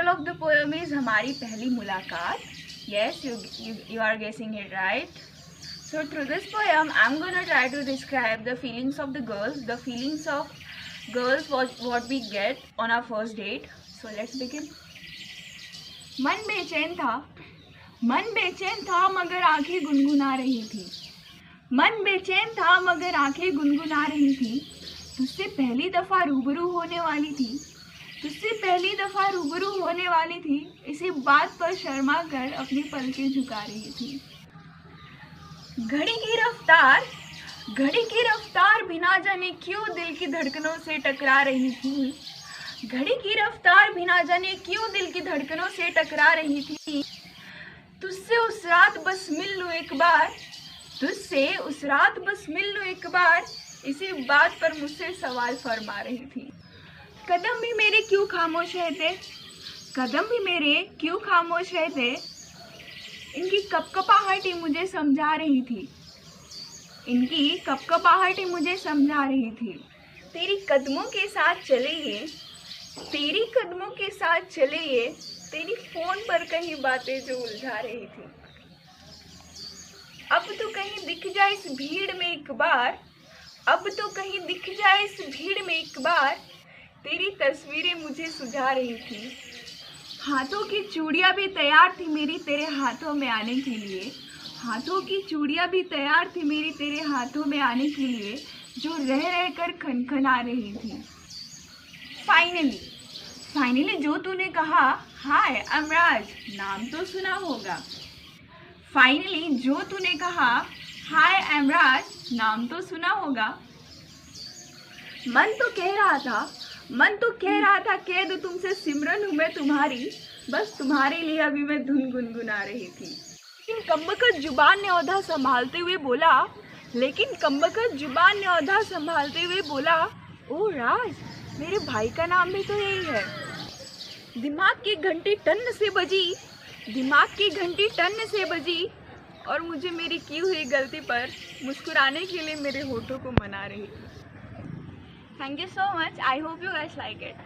Title of the poem is हमारी पहली मुलाकात. Yes, you are guessing it right. So through this poem, I'm gonna try to describe the feelings of the girls. The feelings of girls what we get on our first date. So let's begin. मन बेचैन था मगर आंखें गुनगुना रही थी. मन बेचैन था मगर आंखें गुनगुना रही थी. तुझसे पहली दफा रूबरू होने वाली थी. इसी बात पर शर्मा कर अपनी पलकें झुका रही थी. घड़ी की रफ्तार बिना जाने क्यों दिल की धड़कनों से टकरा रही थी. तुझसे उस रात बस मिल लूं एक बार. इसी बात पर मुझसे सवाल फरमा रही थी. कदम भी मेरे क्यों खामोश रहते. इनकी कपकपाहट मुझे समझा रही थी. तेरी कदमों के साथ चले ये तेरी फोन पर कहीं बातें जो उलझा रही थी. अब तो कहीं दिख जाए इस भीड़ में एक बार. तेरी तस्वीरें मुझे सुझा रही थी. हाथों की चूड़ियां भी तैयार थी मेरी तेरे हाथों में आने के लिए. जो रह कर खनखना रही थी. फाइनली जो तूने कहा हाय आई एम राज, नाम तो सुना होगा. मन तो कह रहा था कह दूं तुमसे सिमरन हूँ मैं तुम्हारी. बस तुम्हारे लिए अभी मैं धुन गुनगुना रही थी. लेकिन कमबख्त जुबान ने औधा संभालते हुए बोला ओ राज, मेरे भाई का नाम भी तो यही है. दिमाग की घंटी टन से बजी और मुझे मेरी की हुई गलती पर मुस्कुराने के लिए मेरे होठों को मना रही थी. Thank you so much. I hope you guys like it.